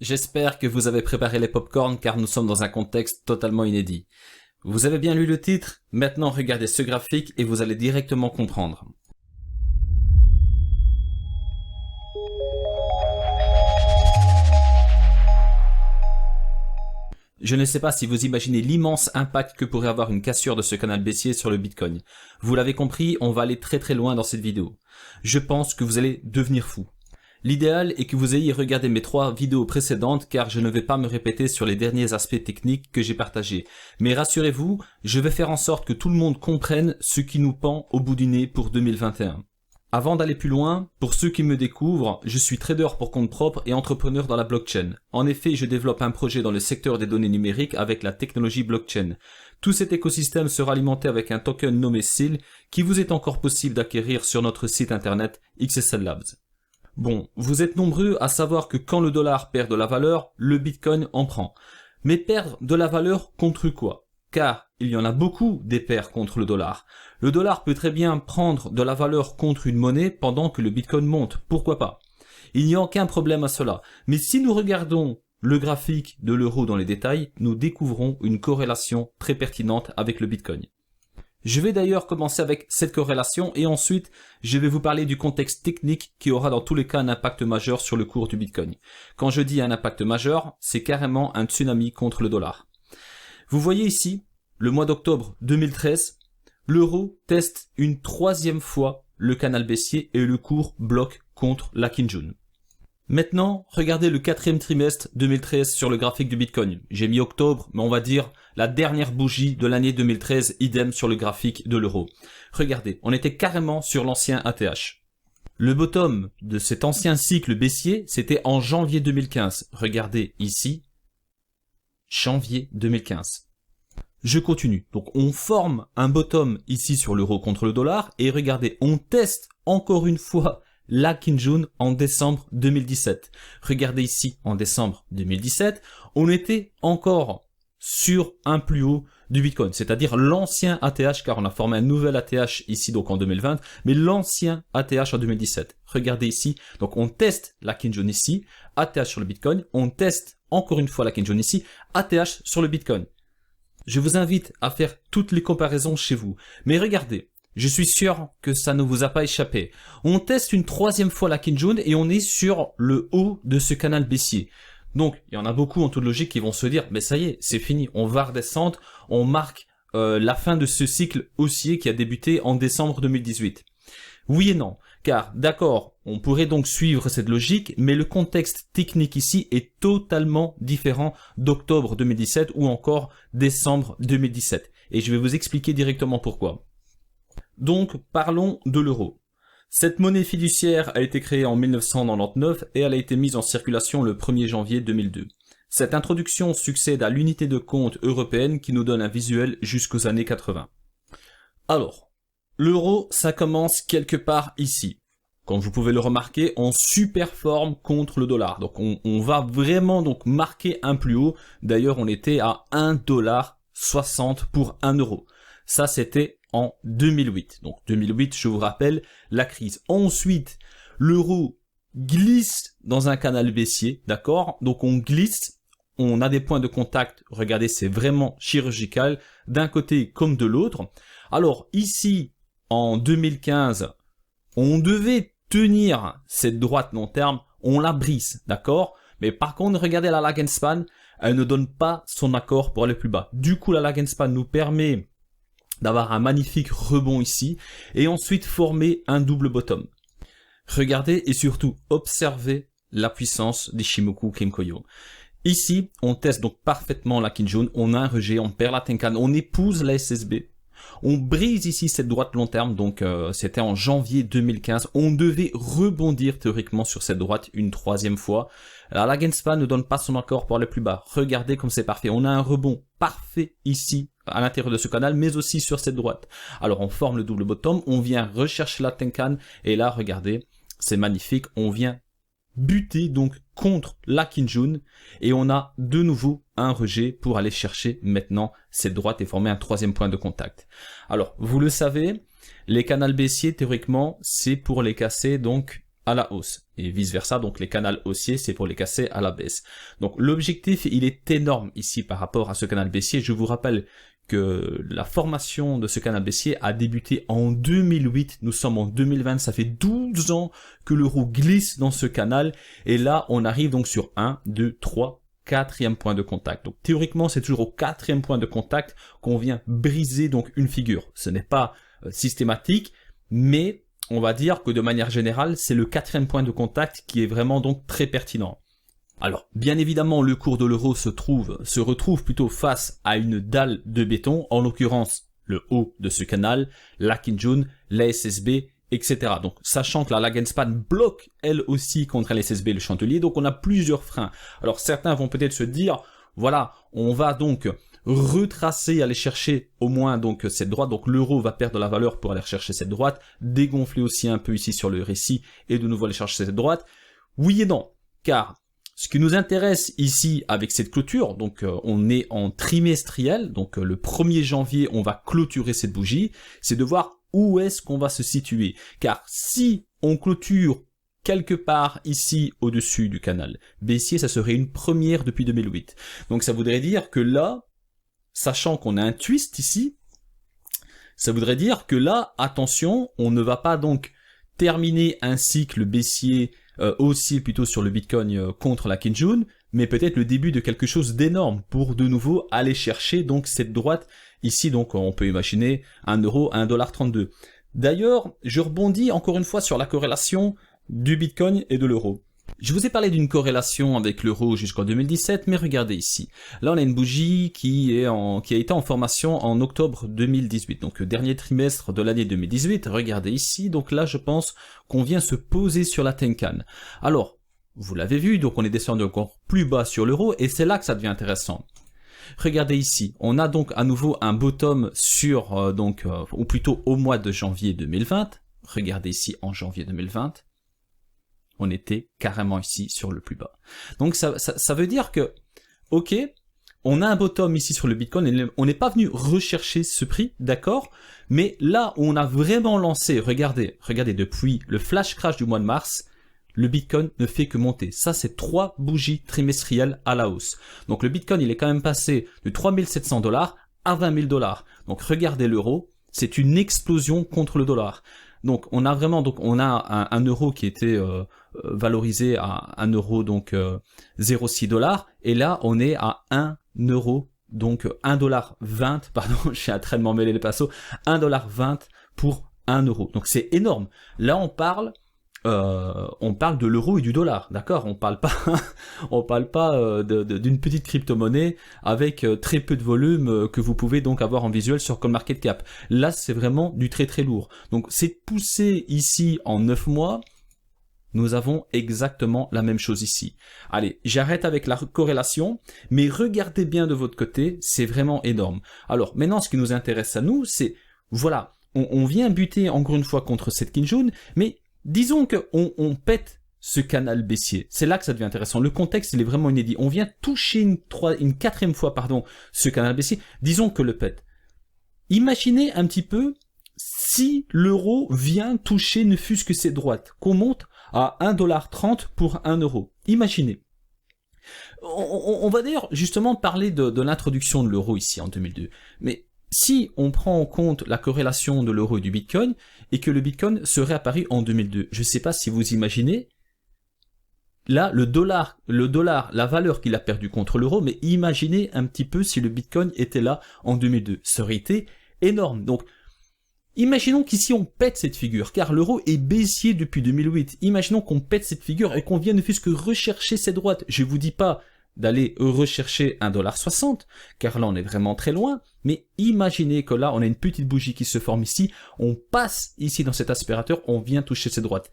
J'espère que vous avez préparé les popcorns car nous sommes dans un contexte totalement inédit. Vous avez bien lu le titre? Maintenant regardez ce graphique et vous allez directement comprendre. Je ne sais pas si vous imaginez l'immense impact que pourrait avoir une cassure de ce canal baissier sur le Bitcoin. Vous l'avez compris, on va aller très loin dans cette vidéo. Je pense que vous allez devenir fou. L'idéal est que vous ayez regardé mes 3 vidéos précédentes car je ne vais pas me répéter sur les derniers aspects techniques que j'ai partagés. Mais rassurez-vous, je vais faire en sorte que tout le monde comprenne ce qui nous pend au bout du nez pour 2021. Avant d'aller plus loin, pour ceux qui me découvrent, je suis trader pour compte propre et entrepreneur dans la blockchain. En effet, je développe un projet dans le secteur des données numériques avec la technologie blockchain. Tout cet écosystème sera alimenté avec un token nommé SEAL qui vous est encore possible d'acquérir sur notre site internet XSL Labs. Bon, vous êtes nombreux à savoir que quand le dollar perd de la valeur, le Bitcoin en prend. Mais perdre de la valeur contre quoi? Car il y en a beaucoup des paires contre le dollar. Le dollar peut très bien prendre de la valeur contre une monnaie pendant que le Bitcoin monte, pourquoi pas? Il n'y a aucun problème à cela. Mais si nous regardons le graphique de l'euro dans les détails, nous découvrons une corrélation très pertinente avec le Bitcoin. Je vais d'ailleurs commencer avec cette corrélation et ensuite je vais vous parler du contexte technique qui aura dans tous les cas un impact majeur sur le cours du Bitcoin. Quand je dis un impact majeur, c'est carrément un tsunami contre le dollar. Vous voyez ici, le mois d'octobre 2013, l'euro teste une 3e fois le canal baissier et le cours bloque contre la Kijun. Maintenant, regardez le 4e trimestre 2013 sur le graphique du Bitcoin. J'ai mis octobre, mais on va dire la dernière bougie de l'année 2013, idem sur le graphique de l'euro. Regardez, on était carrément sur l'ancien ATH. Le bottom de cet ancien cycle baissier, c'était en janvier 2015. Regardez ici, janvier 2015. Je continue. Donc on forme un bottom ici sur l'euro contre le dollar et regardez, on teste encore une fois la Kijun en décembre 2017. Regardez ici, en décembre 2017, on était encore sur un plus haut du Bitcoin, c'est-à-dire l'ancien ATH, car on a formé un nouvel ATH ici donc en 2020, mais l'ancien ATH en 2017. Regardez ici, donc on teste la Kijun ici, ATH sur le Bitcoin, on teste encore une fois la Kijun ici, ATH sur le Bitcoin. Je vous invite à faire toutes les comparaisons chez vous, mais regardez, je suis sûr que ça ne vous a pas échappé. On teste une 3e fois la Kijun et on est sur le haut de ce canal baissier. Donc, il y en a beaucoup en toute logique qui vont se dire, mais ça y est, c'est fini, on va redescendre, on marque la fin de ce cycle haussier qui a débuté en décembre 2018. Oui et non, car d'accord, on pourrait donc suivre cette logique, mais le contexte technique ici est totalement différent d'octobre 2017 ou encore décembre 2017. Et je vais vous expliquer directement pourquoi. Donc, parlons de l'euro. Cette monnaie fiduciaire a été créée en 1999 et elle a été mise en circulation le 1er janvier 2002. Cette introduction succède à l'unité de compte européenne qui nous donne un visuel jusqu'aux années 80. Alors, l'euro, ça commence quelque part ici. Comme vous pouvez le remarquer, en super forme contre le dollar. Donc, on va vraiment donc marquer un plus haut. D'ailleurs, on était à 1,60$ pour 1 euro. Ça, c'était en 2008. Donc 2008, je vous rappelle, la crise. Ensuite, l'euro glisse dans un canal baissier, d'accord? Donc on glisse, on a des points de contact, regardez, c'est vraiment chirurgical, d'un côté comme de l'autre. Alors ici, en 2015, on devait tenir cette droite long terme, on la brise, d'accord? Mais par contre, regardez la lag and span, elle ne donne pas son accord pour aller plus bas. Du coup, la lag and span nous permet d'avoir un magnifique rebond ici, et ensuite former un double bottom. Regardez et surtout observez la puissance d'Ichimoku Kinkoyo. Ici, on teste donc parfaitement la Kijun, on a un rejet, on perd la Tenkan, on épouse la SSB. On brise ici cette droite long terme, donc c'était en janvier 2015. On devait rebondir théoriquement sur cette droite une 3e fois. La lag and span ne donne pas son accord pour aller plus bas. Regardez comme c'est parfait. On a un rebond parfait ici à l'intérieur de ce canal, mais aussi sur cette droite. Alors on forme le double bottom, on vient rechercher la Tenkan et là regardez, c'est magnifique. On vient buter donc contre la Kijun et on a de nouveau un rejet pour aller chercher maintenant cette droite et former un 3e point de contact. Alors vous le savez, les canals baissiers théoriquement c'est pour les casser donc à la hausse et vice versa. Donc les canaux haussiers, c'est pour les casser à la baisse. Donc l'objectif, il est énorme ici par rapport à ce canal baissier. Je vous rappelle que la formation de ce canal baissier a débuté en 2008. Nous sommes en 2020. Ça fait 12 ans que l'euro glisse dans ce canal. Et là, on arrive donc sur 1, 2, 3, 4e point de contact. Donc théoriquement, c'est toujours au 4e point de contact qu'on vient briser donc une figure. Ce n'est pas systématique, mais on va dire que de manière générale, c'est le 4e point de contact qui est vraiment donc très pertinent. Alors, bien évidemment, le cours de l'euro se retrouve plutôt face à une dalle de béton, en l'occurrence le haut de ce canal, la Kijun, la SSB, etc. Donc, sachant que la Lagenspan bloque elle aussi contre la SSB le chandelier, donc on a plusieurs freins. Alors, certains vont peut-être se dire, voilà, on va donc retracer, aller chercher au moins donc cette droite, donc l'euro va perdre de la valeur pour aller chercher cette droite, dégonfler aussi un peu ici sur le récit et de nouveau aller chercher cette droite. Oui et non, car ce qui nous intéresse ici avec cette clôture, donc on est en trimestriel, donc le 1er janvier on va clôturer cette bougie, c'est de voir où est-ce qu'on va se situer. Car si on clôture quelque part ici au-dessus du canal baissier, ça serait une première depuis 2008. Donc ça voudrait dire que là, sachant qu'on a un twist ici, ça voudrait dire que là, attention, on ne va pas donc terminer un cycle baissier haussier plutôt sur le Bitcoin contre la Kijun, mais peut-être le début de quelque chose d'énorme pour de nouveau aller chercher donc cette droite ici. Donc on peut imaginer 1 euro à 1,32 $. D'ailleurs, je rebondis encore une fois sur la corrélation du Bitcoin et de l'euro. Je vous ai parlé d'une corrélation avec l'euro jusqu'en 2017, mais regardez ici. Là, on a une bougie qui a été en formation en octobre 2018, donc dernier trimestre de l'année 2018. Regardez ici, donc là, je pense qu'on vient se poser sur la Tenkan. Alors, vous l'avez vu, donc on est descendu encore plus bas sur l'euro, et c'est là que ça devient intéressant. Regardez ici, on a donc à nouveau un bottom sur, ou plutôt au mois de janvier 2020. Regardez ici en janvier 2020. On était carrément ici sur le plus bas. Donc ça veut dire que, ok, on a un bottom ici sur le Bitcoin, on n'est pas venu rechercher ce prix, d'accord, mais là où on a vraiment lancé, regardez, depuis le flash crash du mois de mars, le Bitcoin ne fait que monter. Ça, c'est 3 bougies trimestrielles à la hausse. Donc le Bitcoin, il est quand même passé de 3700 $ à 20 000 $. Donc regardez l'euro, c'est une explosion contre le dollar. Donc on a vraiment un euro qui était valorisé à 1 euro, donc 0,6 $, et là on est à 1 euro, donc 1,20 $, pardon, je suis en train de m'emmêler les pinceaux, 1,20 $ pour 1 euro. Donc c'est énorme. Là on parle de l'euro et du dollar, d'accord? On parle pas d'une petite crypto-monnaie avec très peu de volume que vous pouvez donc avoir en visuel sur CoinMarketCap. Là, c'est vraiment du très très lourd. Donc, c'est poussé ici en 9 mois. Nous avons exactement la même chose ici. Allez, j'arrête avec la corrélation, mais regardez bien de votre côté, c'est vraiment énorme. Alors, maintenant, ce qui nous intéresse à nous, c'est, voilà, on vient buter encore une fois contre cette Kijun, mais disons qu'on pète ce canal baissier. C'est là que ça devient intéressant. Le contexte, il est vraiment inédit. On vient toucher une 4e fois, ce canal baissier. Disons que le pète. Imaginez un petit peu si l'euro vient toucher ne fût-ce que cette droite, qu'on monte à 1,30 $ pour 1 euro. Imaginez. On va d'ailleurs justement parler de l'introduction de l'euro ici en 2002. Mais si on prend en compte la corrélation de l'euro et du Bitcoin, et que le Bitcoin serait apparu en 2002, je ne sais pas si vous imaginez, là, le dollar, la valeur qu'il a perdue contre l'euro, mais imaginez un petit peu si le Bitcoin était là en 2002. Ça aurait été énorme. Donc, imaginons qu'ici on pète cette figure, car l'euro est baissier depuis 2008. Imaginons qu'on pète cette figure et qu'on vienne ne fût-ce que rechercher cette droite. Je vous dis pas d'aller rechercher 1,60 $, car là on est vraiment très loin, mais imaginez que là on a une petite bougie qui se forme ici, on passe ici dans cet aspirateur, on vient toucher cette droite.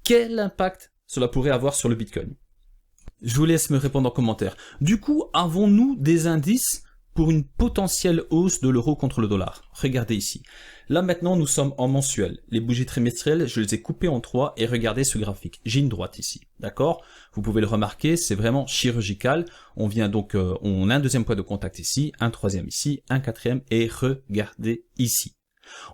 Quel impact cela pourrait avoir sur le Bitcoin? Je vous laisse me répondre en commentaire. Du coup, avons-nous des indices pour une potentielle hausse de l'euro contre le dollar? Regardez ici. Là maintenant nous sommes en mensuel. Les bougies trimestrielles, je les ai coupées en 3 et regardez ce graphique. J'ai une droite ici, d'accord? Vous pouvez le remarquer, c'est vraiment chirurgical. On vient donc, on a un 2e point de contact ici, un 3e ici, un 4e et regardez ici.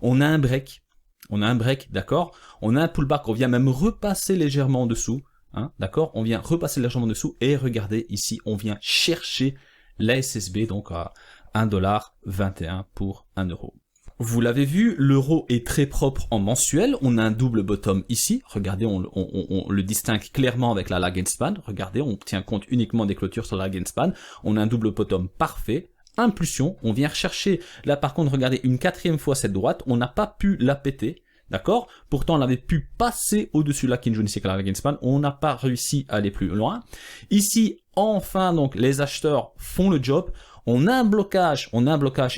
On a un break On a un break, d'accord. On a un pullback, on vient même repasser légèrement en dessous, hein, d'accord. On vient repasser légèrement en dessous et regardez ici, on vient chercher la SSB donc à 1,21$ pour 1 euro. Vous l'avez vu, l'euro est très propre en mensuel. On a un double bottom ici. Regardez, on le distingue clairement avec la lag and span. Regardez, on tient compte uniquement des clôtures sur la lag and span. On a un double bottom parfait. Impulsion, on vient rechercher. Là, par contre, regardez, une quatrième fois cette droite. On n'a pas pu la péter. D'accord? Pourtant, on avait pu passer au-dessus de la Kijun ici avec la lag and span. On n'a pas réussi à aller plus loin. Ici, enfin, donc, les acheteurs font le job. On a un blocage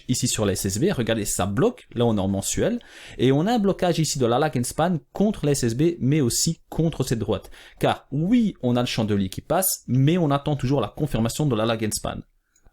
ici sur la SSB, regardez, ça bloque, là on est en mensuel, et on a un blocage ici de la lag and span contre la SSB, mais aussi contre cette droite. Car oui, on a le chandelier qui passe, mais on attend toujours la confirmation de la lag and span.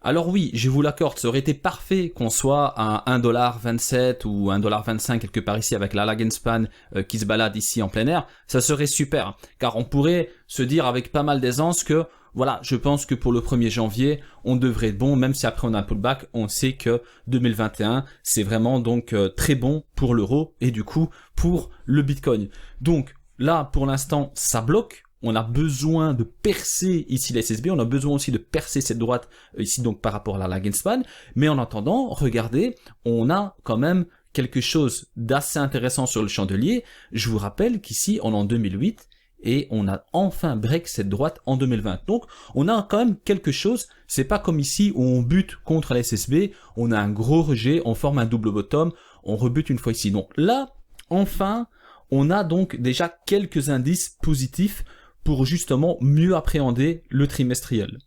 Alors oui, je vous l'accorde, ça aurait été parfait qu'on soit à 1,27$ ou 1,25$ quelque part ici avec la lag and span qui se balade ici en plein air, ça serait super, car on pourrait se dire avec pas mal d'aisance que voilà, je pense que pour le 1er janvier, on devrait être bon, même si après on a un pullback, on sait que 2021, c'est vraiment donc très bon pour l'euro et du coup pour le Bitcoin. Donc là, pour l'instant, ça bloque. On a besoin de percer ici la SSB, on a besoin aussi de percer cette droite ici donc par rapport à la lag and span. Mais en attendant, regardez, on a quand même quelque chose d'assez intéressant sur le chandelier. Je vous rappelle qu'ici, on est en 2008, et on a enfin break cette droite en 2020. Donc, on a quand même quelque chose. C'est pas comme ici où on bute contre la SSB, on a un gros rejet, on forme un double bottom, on rebute une fois ici. Donc là, enfin, on a donc déjà quelques indices positifs pour justement mieux appréhender le trimestriel.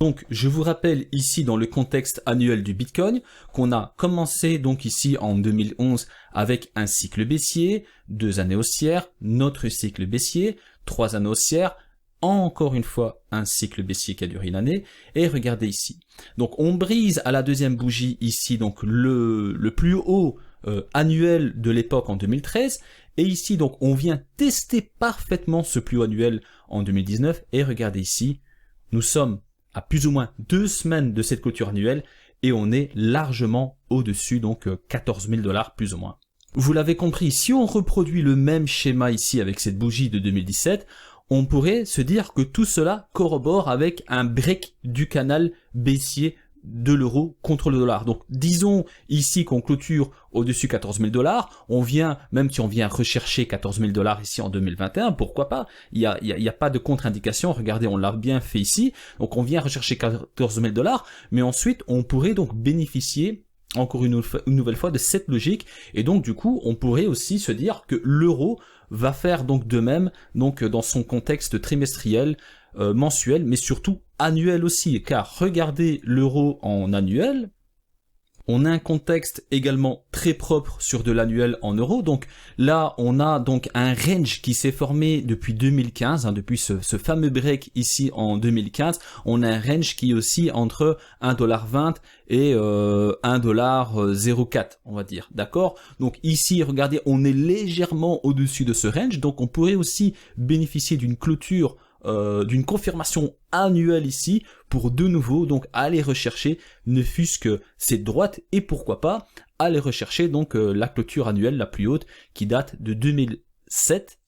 Donc, je vous rappelle ici dans le contexte annuel du Bitcoin qu'on a commencé donc ici en 2011 avec un cycle baissier, 2 années haussières, notre cycle baissier, 3 années haussières, encore une fois un cycle baissier qui a duré une année, et regardez ici. Donc, on brise à la deuxième bougie ici donc le plus haut annuel de l'époque en 2013, et ici donc on vient tester parfaitement ce plus haut annuel en 2019, et regardez ici, nous sommes à plus ou moins 2 semaines de cette clôture annuelle et on est largement au-dessus, donc 14 000 $ plus ou moins. Vous l'avez compris, si on reproduit le même schéma ici avec cette bougie de 2017, on pourrait se dire que tout cela corrobore avec un break du canal baissier de l'euro contre le dollar. Donc disons ici qu'on clôture au-dessus 14 000 $, on vient, même si on vient rechercher 14 000 $ ici en 2021, pourquoi pas, il y a pas de contre-indication, regardez, on l'a bien fait ici, donc on vient rechercher 14 000 $, mais ensuite on pourrait donc bénéficier encore une nouvelle fois de cette logique, et donc du coup on pourrait aussi se dire que l'euro va faire donc de même, donc dans son contexte trimestriel, mensuel, mais surtout annuel aussi, car regardez l'euro en annuel, on a un contexte également très propre sur de l'annuel en euros. Donc là, on a donc un range qui s'est formé depuis 2015, hein, depuis ce fameux break ici en 2015. On a un range qui est aussi entre 1,20$ et 1,04$, on va dire. D'accord? Donc ici, regardez, on est légèrement au-dessus de ce range. Donc on pourrait aussi bénéficier d'une clôture, d'une confirmation annuelle ici pour de nouveau donc aller rechercher ne fût-ce que cette droite et pourquoi pas aller rechercher donc la clôture annuelle la plus haute qui date de 2007,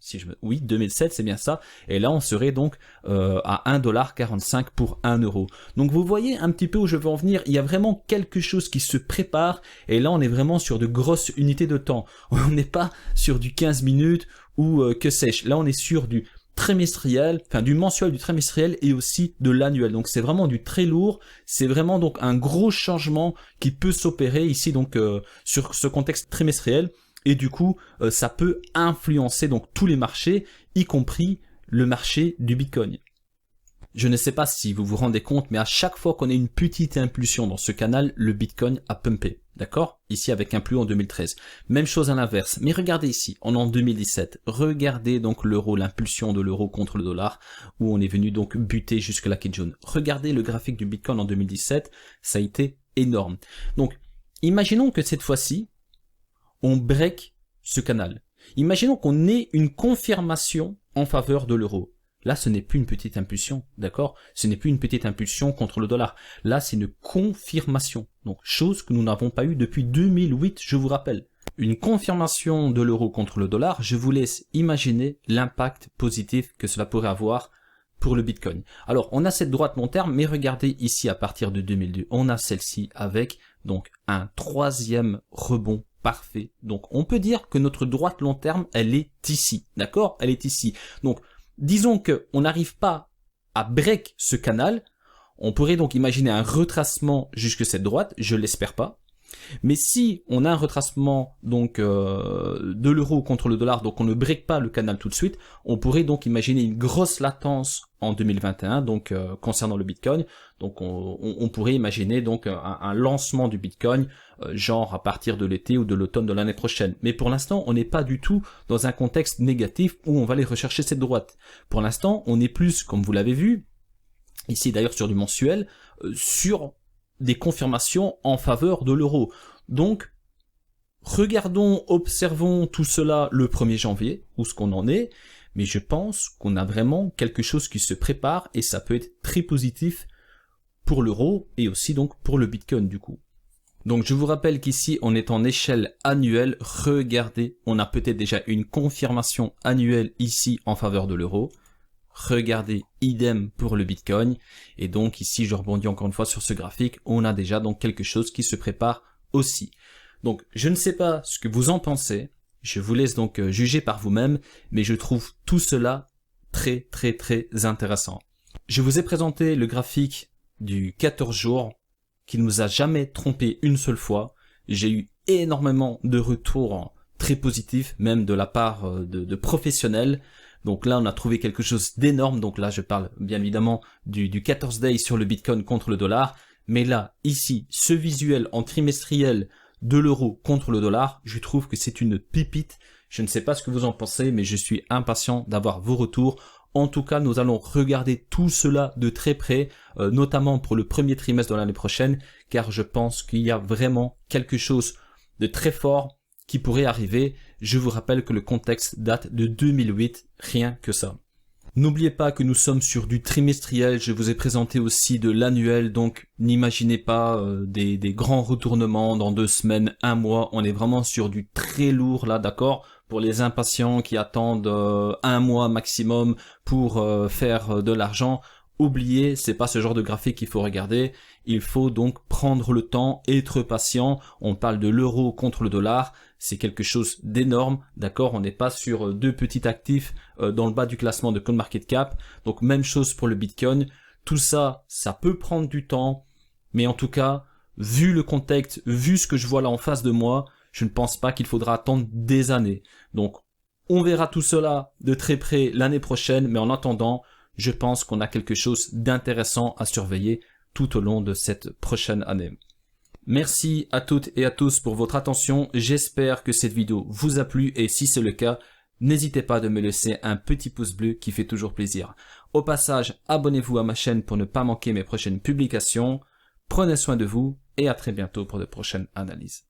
oui 2007 c'est bien ça, et là on serait donc à 1,45$ pour 1 euro. Donc vous voyez un petit peu où je veux en venir, il y a vraiment quelque chose qui se prépare et là on est vraiment sur de grosses unités de temps, on n'est pas sur du 15 minutes ou que sais-je, là on est sur du trimestriel, enfin du mensuel, du trimestriel et aussi de l'annuel. Donc c'est vraiment du très lourd, c'est vraiment donc un gros changement qui peut s'opérer ici donc sur ce contexte trimestriel et du coup ça peut influencer donc tous les marchés, y compris le marché du Bitcoin. Je ne sais pas si vous vous rendez compte, mais à chaque fois qu'on a une petite impulsion dans ce canal, le Bitcoin a pumpé. D'accord? Ici avec un plus haut en 2013. Même chose à l'inverse. Mais regardez ici, on est en 2017. Regardez donc l'euro, l'impulsion de l'euro contre le dollar, où on est venu donc buter jusque la Kijun. Regardez le graphique du Bitcoin en 2017, ça a été énorme. Donc, imaginons que cette fois-ci, on break ce canal. Imaginons qu'on ait une confirmation en faveur de l'euro. Là, ce n'est plus une petite impulsion, d'accord? Ce n'est plus une petite impulsion contre le dollar. Là, c'est une confirmation. Donc, chose que nous n'avons pas eu depuis 2008, je vous rappelle. une confirmation de l'euro contre le dollar, je vous laisse imaginer l'impact positif que cela pourrait avoir pour le Bitcoin. Alors, on a cette droite long terme, mais regardez ici à partir de 2002, on a celle-ci avec donc un troisième rebond parfait. Donc, on peut dire que notre droite long terme, elle est ici, d'accord? Elle est ici. Donc, disons que on n'arrive pas à break ce canal, on pourrait donc imaginer un retracement jusque cette droite, je l'espère pas. Mais si on a un retracement donc de l'euro contre le dollar, donc on ne break pas le canal tout de suite, on pourrait donc imaginer une grosse latence en 2021, donc concernant le Bitcoin. Donc on pourrait imaginer donc un lancement du Bitcoin, genre à partir de l'été ou de l'automne de l'année prochaine. Mais pour l'instant, on n'est pas du tout dans un contexte négatif où on va aller rechercher cette droite. Pour l'instant, on est plus, comme vous l'avez vu, ici d'ailleurs sur du mensuel, sur des confirmations en faveur de l'euro. Donc, regardons, observons tout cela le 1er janvier, où ce qu'on en est, mais je pense qu'on a vraiment quelque chose qui se prépare et ça peut être très positif pour l'euro et aussi donc pour le Bitcoin du coup. Donc je vous rappelle qu'ici on est en échelle annuelle, regardez, on a peut-être déjà une confirmation annuelle ici en faveur de l'euro. Regardez, idem pour le Bitcoin. Et donc ici, je rebondis encore une fois sur ce graphique, on a déjà donc quelque chose qui se prépare aussi. Donc je ne sais pas ce que vous en pensez, je vous laisse donc juger par vous-même, mais je trouve tout cela très intéressant. Je vous ai présenté le graphique du 14 jours qui ne nous a jamais trompé une seule fois. J'ai eu énormément de retours très positifs, même de la part de professionnels. Donc là, on a trouvé quelque chose d'énorme. Donc là, je parle bien évidemment du 14 days sur le Bitcoin contre le dollar. Mais là, ici, ce visuel en trimestriel de l'euro contre le dollar, je trouve que c'est une pépite. Je ne sais pas ce que vous en pensez, mais je suis impatient d'avoir vos retours. En tout cas, nous allons regarder tout cela de très près, notamment pour le premier trimestre de l'année prochaine, car je pense qu'il y a vraiment quelque chose de très fort qui pourrait arriver. Je vous rappelle que le contexte date de 2008, rien que ça. N'oubliez pas que nous sommes sur du trimestriel, je vous ai présenté aussi de l'annuel, donc n'imaginez pas des grands retournements dans 2 semaines, 1 mois, on est vraiment sur du très lourd là, d'accord? Pour les impatients qui attendent 1 mois maximum pour faire de l'argent, oubliez, c'est pas ce genre de graphique qu'il faut regarder, il faut donc prendre le temps, être patient, on parle de l'euro contre le dollar, c'est quelque chose d'énorme, d'accord, on n'est pas sur 2 petits actifs dans le bas du classement de CoinMarketCap, donc même chose pour le Bitcoin, tout ça, ça peut prendre du temps, mais en tout cas, vu le contexte, vu ce que je vois là en face de moi, je ne pense pas qu'il faudra attendre des années, donc on verra tout cela de très près l'année prochaine, mais en attendant, je pense qu'on a quelque chose d'intéressant à surveiller tout au long de cette prochaine année. Merci à toutes et à tous pour votre attention, j'espère que cette vidéo vous a plu et si c'est le cas, n'hésitez pas de me laisser un petit pouce bleu qui fait toujours plaisir. Au passage, abonnez-vous à ma chaîne pour ne pas manquer mes prochaines publications, prenez soin de vous et à très bientôt pour de prochaines analyses.